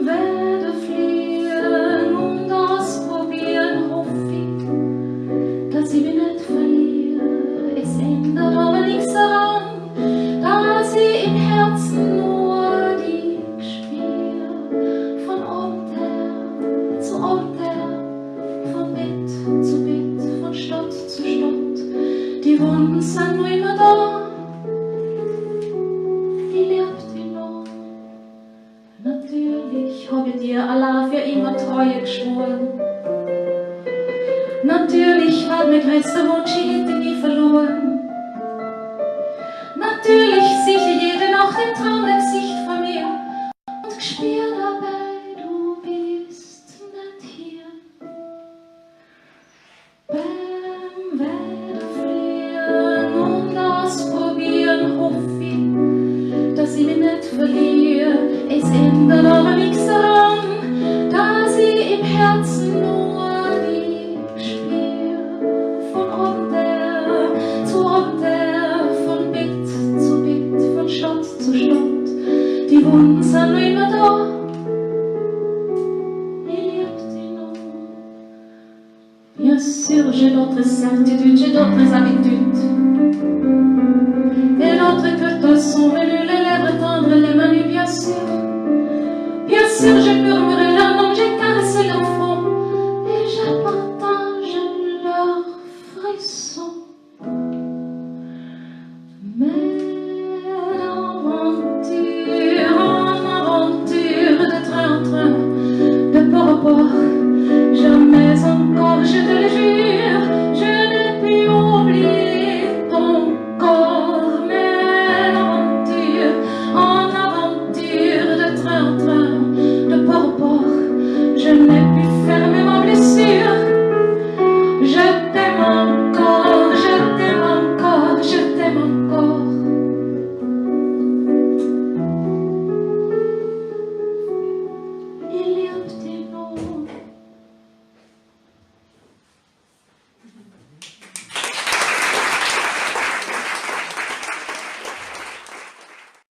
werde fliehen und ausprobieren, hoffe ich, dass ich mich nicht verliere. Es ändert aber nichts daran, dass ich im Herzen nur dich spüre. Von Ort her zu Ort her, von Bett zu Bett, von Stadt zu Stadt. Die Wunden sind nur immer da, ich lieb dich noch. Natürlich hab ich dir Allah für immer Treue geschworen. Natürlich war mein größter Wunsch, ich hätte nie verloren. Natürlich sehe ich jede Nacht im Traum ein Gesicht von mir und spür dabei, du bist nicht hier. Beim Weiterfliehen und Ausprobieren hoffe ich, dass ich mich nicht verliere. Es ändert aber nichts daran, dass ich im Herzen nur dich spüre. Von Ort her zu Ort her, von Bett zu Bett, von Stadt zu Stadt. Die Wunden sind noch immer da, ich lieb dich noch. Bien sûr, j'ai d'autres certitudes, j'ai d'autres habitudes. Et d'autres que te sont venues